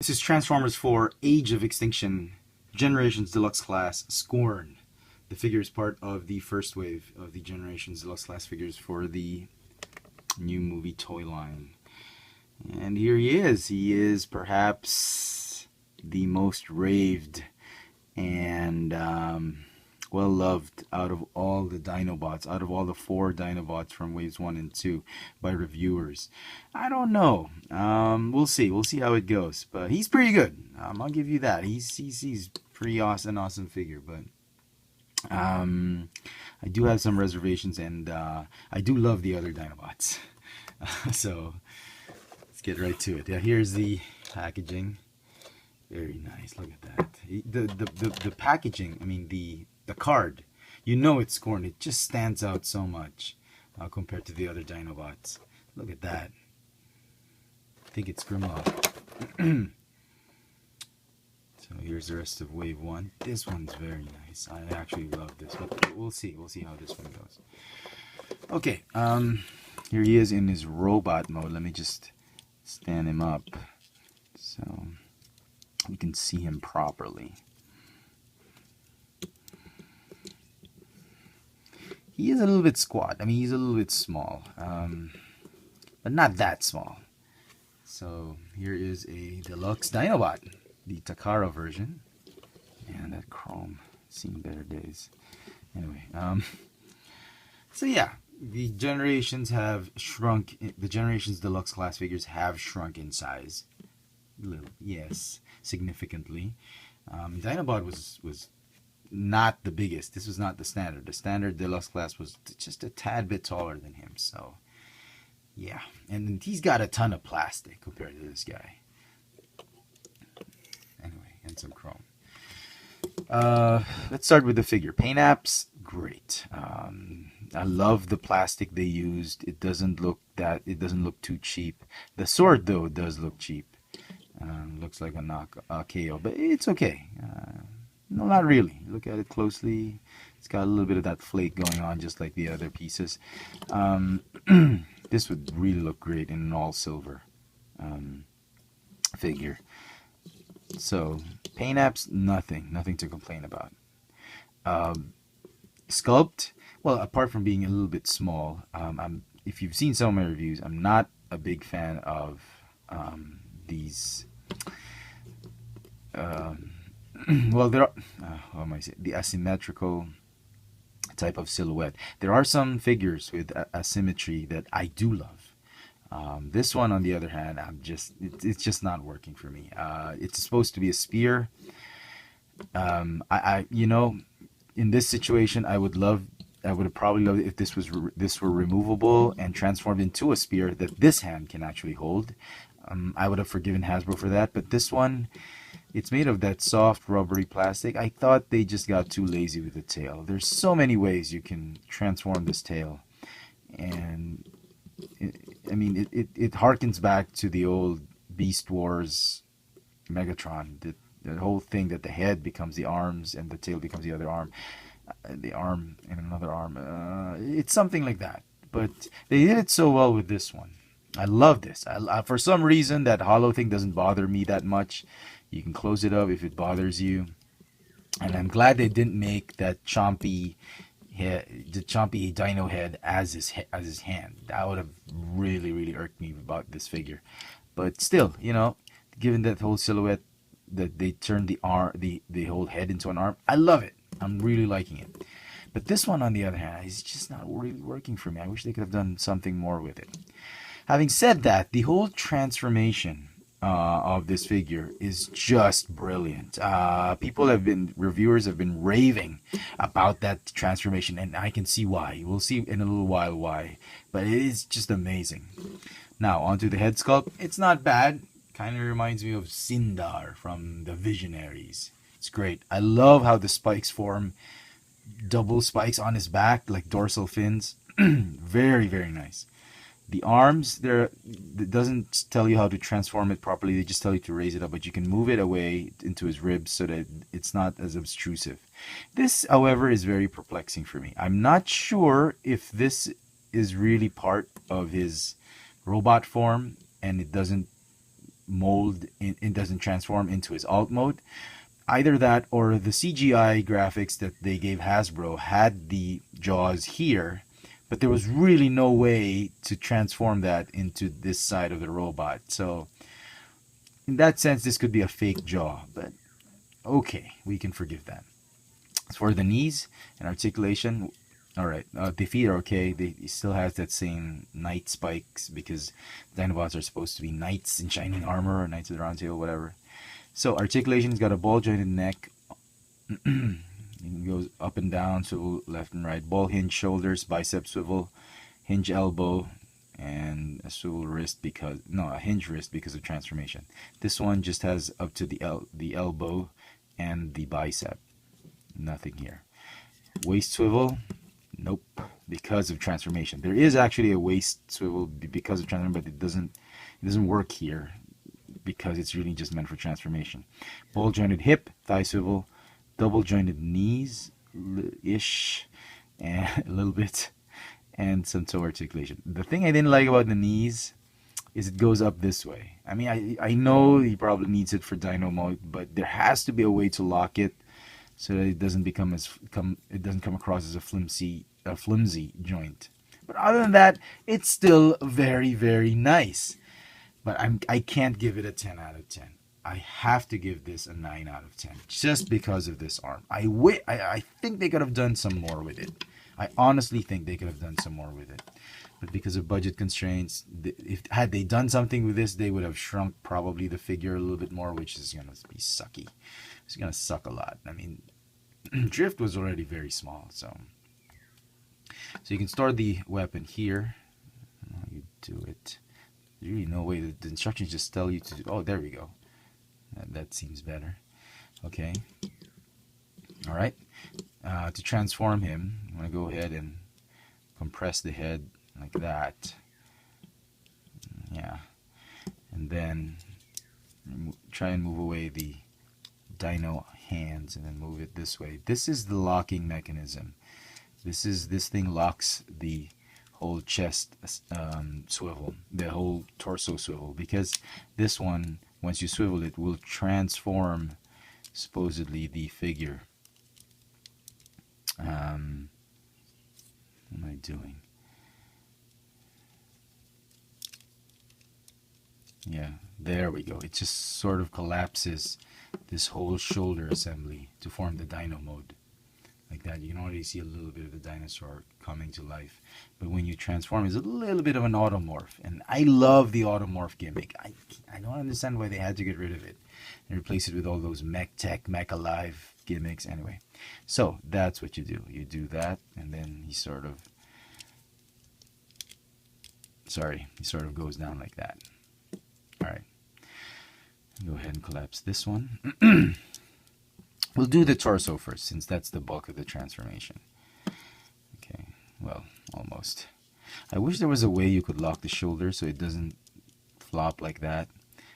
This is Transformers 4 Age of Extinction Generations Deluxe Class Scorn. The figure is part of the first wave of the Generations Deluxe Class figures for the new movie toy line. And here he is. He is perhaps the most raved and well-loved out of all the Dinobots, out of all the 4 Dinobots from Waves 1 and 2 by reviewers. I don't know. We'll see. We'll see how it goes. But he's pretty good. I'll give you that. He's pretty awesome figure. But I do have some reservations, and I do love the other Dinobots. So let's get right to it. Yeah, here's the packaging. Very nice. Look at that. The packaging. I mean the card. You know it's Scorn. It just stands out so much compared to the other Dinobots. Look at that. I think it's Grimlock. So here's the rest of Wave 1. This one's very nice. I actually love this. But we'll see. We'll see how this one goes. Okay. Here he is in his robot mode. Let me just stand him up so you can see him properly. He is a little bit squat. I mean, he's a little bit small, but not that small. So here is a Deluxe Dinobot, the Takara version. And that chrome, seen better days. Anyway, so yeah, the Generations have shrunk. The Generations Deluxe class figures have shrunk in size. Little, yes, significantly. Dinobot was not the biggest. This was not the standard. The standard Deluxe class was just a tad bit taller than him. So yeah, and he's got a ton of plastic compared to this guy. Anyway, and some chrome. Let's start with the figure. Paint apps, great. I love the plastic they used. It doesn't look too cheap. The sword though does look cheap. Looks like a KO, but it's okay. No, not really. Look at it closely. It's got a little bit of that flake going on, just like the other pieces. This would really look great in an all silver figure. So paint apps, nothing to complain about. Sculpt, well, apart from being a little bit small, if you've seen some of my reviews, I'm not a big fan of these. Well, there are, how am I saying, the asymmetrical type of silhouette. There are some figures with asymmetry that I do love. This one, on the other hand, it's just not working for me. It's supposed to be a spear. You know, in this situation, I would have probably loved it if this were removable and transformed into a spear that this hand can actually hold. I would have forgiven Hasbro for that, but this one, it's made of that soft rubbery plastic. I thought they just got too lazy with the tail. There's so many ways you can transform this tail, and it harkens back to the old Beast Wars Megatron. The whole thing that the head becomes the arms and the tail becomes the other arm, the arm and another arm. It's something like that, but they did it so well with this one. I love this. For some reason, that hollow thing doesn't bother me that much. You can close it up if it bothers you. And I'm glad they didn't make that chompy dino head as his hand. That would have really irked me about this figure. But still, you know, given that whole silhouette that they turned the whole head into an arm, I love it. I'm really liking it. But this one, on the other hand, is just not really working for me. I wish they could have done something more with it. Having said that, the whole transformation of this figure is just brilliant. Reviewers have been raving about that transformation, and I can see why. We'll see in a little while why, but it is just amazing. Now, onto the head sculpt. It's not bad. Kind of reminds me of Sindar from the Visionaries. It's great. I love how the spikes form double spikes on his back, like dorsal fins. Very nice. The arms, it doesn't tell you how to transform it properly. They just tell you to raise it up, but you can move it away into his ribs so that it's not as obtrusive. This, however, is very perplexing for me. I'm not sure if this is really part of his robot form, and it doesn't mold, it doesn't transform into his alt mode. Either that or the CGI graphics that they gave Hasbro had the jaws here, but there was really no way to transform that into this side of the robot. So in that sense, this could be a fake jaw, but okay, we can forgive that. As for the knees and articulation, all right, the feet are okay. He still has that same knight spikes because Dinobots are supposed to be knights in shining armor or knights of the round table, whatever. So articulation's got a ball jointed neck. It goes up and down, swivel left and right. Ball hinge shoulders, bicep swivel, hinge elbow, and a swivel wrist because a hinge wrist because of transformation. This one just has up to the elbow and the bicep. Nothing here. Waist swivel, nope, because of transformation. There is actually a waist swivel because of transformation, but it doesn't work here because it's really just meant for transformation. Ball jointed hip, thigh swivel, double jointed knees ish, and a little bit, and some toe articulation. The thing I didn't like about the knees is it goes up this way. I mean, I know he probably needs it for Dino mode, but there has to be a way to lock it so that it doesn't come across as a flimsy joint. But other than that, it's still very, very nice. But I can't give it a 10 out of 10. I have to give this a 9 out of 10 just because of this arm. I think they could have done some more with it. I honestly think they could have done some more with it. But because of budget constraints, had they done something with this, they would have shrunk probably the figure a little bit more, which is going to be sucky. It's going to suck a lot. I mean, Drift was already very small, so you can store the weapon here. You do it. There's really no way. The instructions just tell you to do. Oh, there we go. That seems better. Okay. All right. To transform him, I'm going to go ahead and compress the head like that. Yeah. And then try and move away the dino hands and then move it this way. This is the locking mechanism. This thing locks the whole chest swivel, the whole torso swivel, because this one, once you swivel it, will transform supposedly the figure. What am I doing? Yeah, there we go. It just sort of collapses this whole shoulder assembly to form the dino mode. Like that, you can already see a little bit of the dinosaur coming to life. But when you transform, it's a little bit of an automorph. And I love the automorph gimmick. I don't understand why they had to get rid of it and replace it with all those mech tech, mech alive gimmicks. Anyway, so that's what you do. You do that, and then he sort of goes down like that. All right. Go ahead and collapse this one. We'll do the torso first, since that's the bulk of the transformation. Okay, well, almost. I wish there was a way you could lock the shoulder so it doesn't flop like that.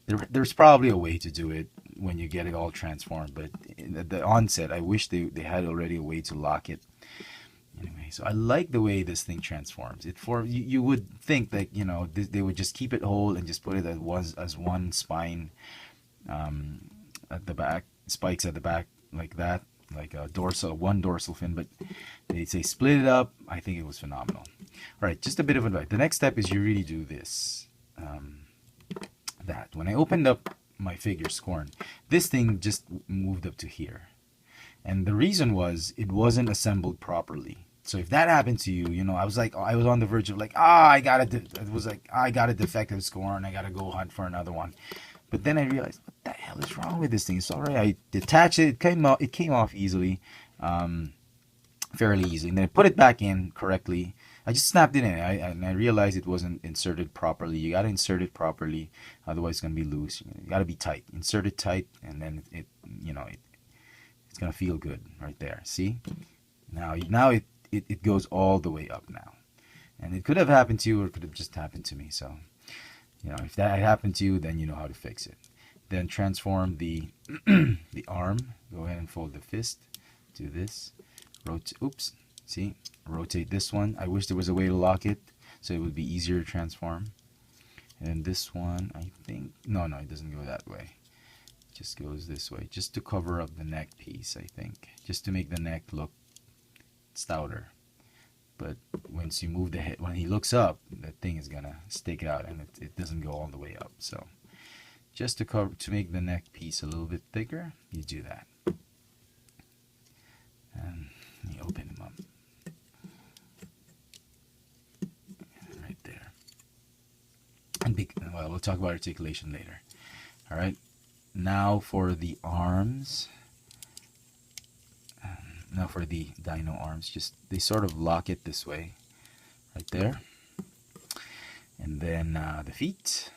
There's probably a way to do it when you get it all transformed, but at the onset, I wish they had already a way to lock it. Anyway, so I like the way this thing transforms. You would think that they would just keep it whole and just put it as one spine at the back, spikes at the back like that, like one dorsal fin, but they say split it up. I think it was phenomenal. All right, just a bit of advice. The next step is you really do this. That when I opened up my figure Scorn, this thing just moved up to here, and the reason was it wasn't assembled properly. So if that happened to you, I was on the verge of I got a defective Scorn. I gotta go hunt for another one. But then I realized, what the hell is wrong with this thing? It's alright. I detached it. It came off easily, fairly easy. And then I put it back in correctly. I just snapped it in, and I realized it wasn't inserted properly. You gotta insert it properly, otherwise it's gonna be loose. You gotta be tight. Insert it tight, and then it's gonna feel good right there. See? Now it goes all the way up now, and it could have happened to you, or it could have just happened to me. So. If that had happened to you, then you know how to fix it. Then transform the the arm. Go ahead and fold the fist. Do this. Oops. See? Rotate this one. I wish there was a way to lock it so it would be easier to transform. And this one, I think, no, it doesn't go that way. It just goes this way, just to cover up the neck piece, I think, just to make the neck look stouter. But once you move the head, when he looks up, that thing is gonna stick out, and it doesn't go all the way up. So just to cover, to make the neck piece a little bit thicker, you do that. And you open him up. Right there. And well, we'll talk about articulation later. All right. Now for the arms. Now for the dino arms, just they sort of lock it this way, right there. And then the feet.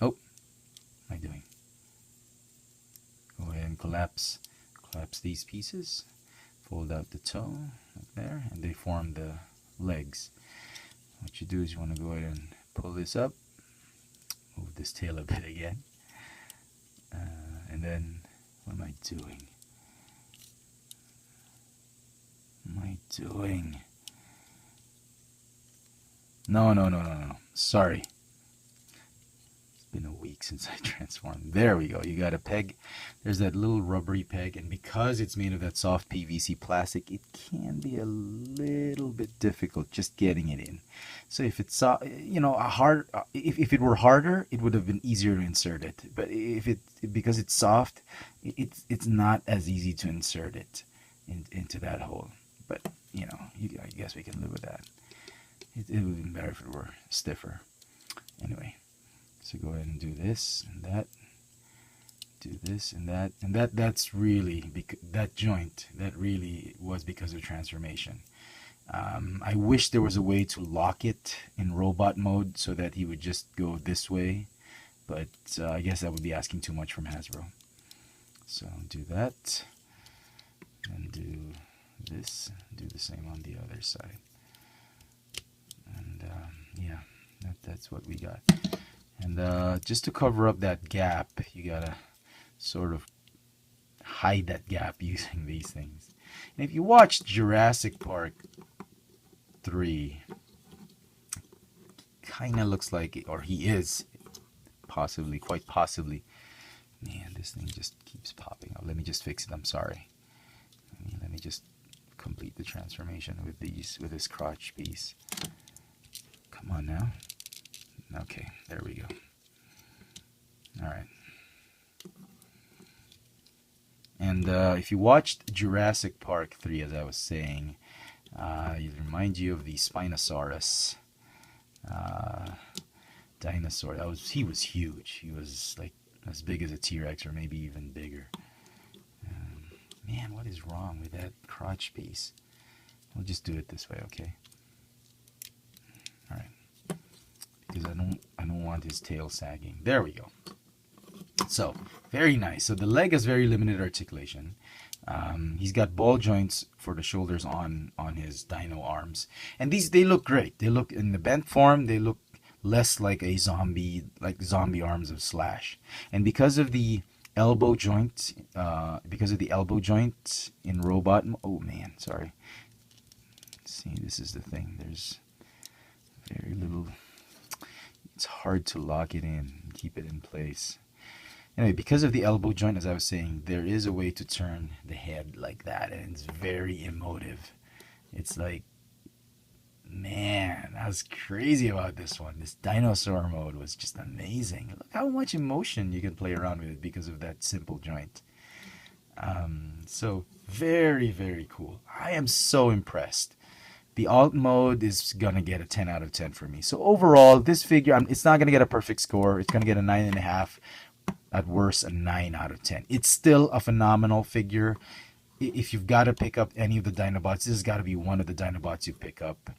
Oh, what am I doing? Go ahead and collapse these pieces. Fold out the toe like there, and they form the legs. What you do is you want to go ahead and pull this up, move this tail a bit again, and then what am I doing? What am I doing? No. Sorry. It's been a week since I transformed. There we go. You got a peg. There's that little rubbery peg, and because it's made of that soft PVC plastic, it can be a little bit difficult just getting it in. So if it's if it were harder, it would have been easier to insert it. But because it's soft, it's not as easy to insert it into that hole. But I guess we can live with that. It would have been better if it were stiffer. Anyway, so go ahead and do this and that. Do this and that, and that's really that joint that really was because of transformation. I wish there was a way to lock it in robot mode so that he would just go this way, but I guess that would be asking too much from Hasbro. So do that, and do this, do the same on the other side, and yeah, that's what we got. And just to cover up that gap, you gotta sort of hide that gap using these things. And if you watch Jurassic Park 3, kind of looks like it, or he is possibly, quite possibly. Man, this thing just keeps popping up. Let me just fix it. I'm sorry. Let me just complete the transformation with this crotch piece. Come on now. Okay, there we go. All right. And if you watched Jurassic Park 3, as I was saying, it reminds you of the Spinosaurus dinosaur. He was huge. He was like as big as a T-Rex, or maybe even bigger. Man, what is wrong with that crotch piece? We'll just do it this way, okay? All right. Because I don't want his tail sagging. There we go. So, very nice. So the leg has very limited articulation. He's got ball joints for the shoulders on his dino arms. And they look great. They look, in the bent form, they look less like zombie arms of Slash. And because of the elbow joint, in robot, oh man, sorry. See, this is the thing. There's very little, it's hard to lock it in and keep it in place. Anyway, because of the elbow joint, as I was saying, there is a way to turn the head like that, and it's very emotive. It's like, man, I was crazy about this one. This dinosaur mode was just amazing. Look how much emotion you can play around with it because of that simple joint. So very, very cool. I am so impressed. The alt mode is gonna get a 10 out of 10 for me. So overall, this figure, it's not gonna get a perfect score. It's gonna get a 9.5. At worst, a 9 out of 10. It's still a phenomenal figure. If you've got to pick up any of the Dinobots, this has got to be one of the Dinobots you pick up.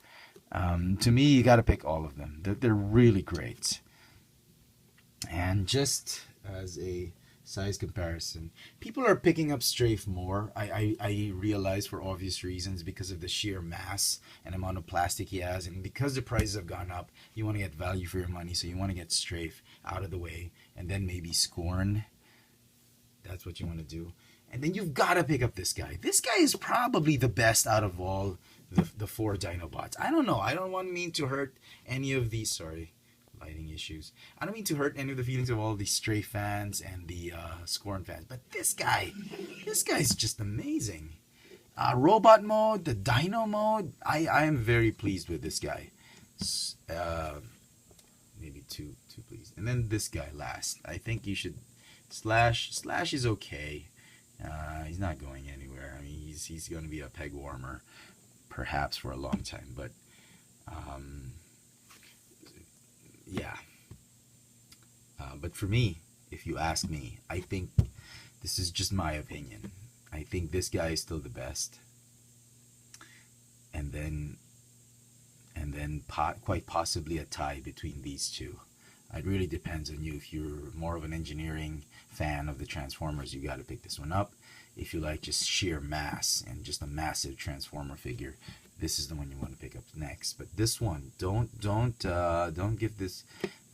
To me, you got to pick all of them. They're really great. And just as a size comparison, people are picking up Strafe more. I realize, for obvious reasons, because of the sheer mass and amount of plastic he has, and because the prices have gone up, you want to get value for your money, so you want to get Strafe out of the way, and then maybe Scorn. That's what you want to do. And then you've got to pick up this guy. This guy is probably the best out of all the four Dinobots. I don't know. I don't want mean to hurt any of these. Sorry, lighting issues. I don't mean to hurt any of the feelings of all the Stray fans and the Scorn fans, but this guy's just amazing. Robot mode, the Dino mode. I am very pleased with this guy. Maybe too pleased. And then this guy last. I think you should Slash. Slash is okay. He's not going anywhere. I mean, he's going to be a peg warmer, perhaps for a long time. But yeah. But for me, if you ask me, I think this is just my opinion. I think this guy is still the best. And then quite possibly a tie between these two. It really depends on you. If you're more of an engineering fan of the Transformers, you got to pick this one up. If you like just sheer mass and just a massive Transformer figure, this is the one you want to pick up next. But this one, don't give this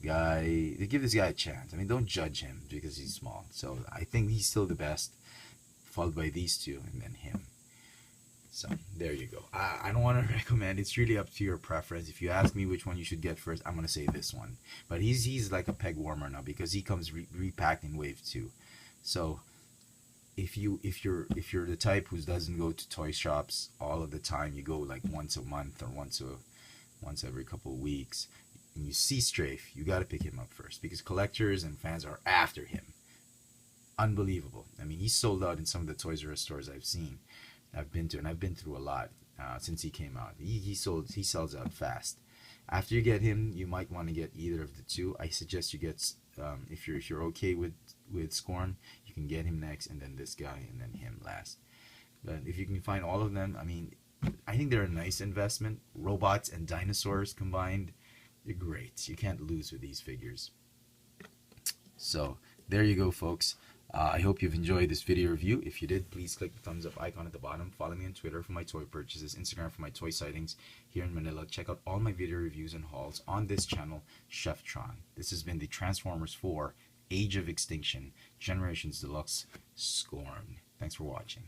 guy a chance. I mean, don't judge him because he's small. So I think he's still the best, followed by these two, and then him. So there you go. I don't want to recommend. It's really up to your preference. If you ask me which one you should get first, I'm gonna say this one. But he's like a peg warmer now because he comes repacked in wave 2. So if you're the type who doesn't go to toy shops all of the time, you go like once a month or once every couple of weeks, and you see Strafe, you got to pick him up first because collectors and fans are after him. Unbelievable. I mean, he's sold out in some of the Toys R Us stores I've been to, and I've been through a lot since he came out. He sells out fast. After you get him, you might want to get either of the two. I suggest you get if you're okay with Scorn, you can get him next, and then this guy, and then him last. But if you can find all of them, I mean, I think they're a nice investment. Robots and dinosaurs combined, they're great. You can't lose with these figures. So there you go, folks. I hope you've enjoyed this video review. If you did, please click the thumbs up icon at the bottom. Follow me on Twitter for my toy purchases, Instagram for my toy sightings here in Manila. Check out all my video reviews and hauls on this channel, Cheftron. This has been the Transformers 4 Age of Extinction Generations Deluxe Scorn. Thanks for watching.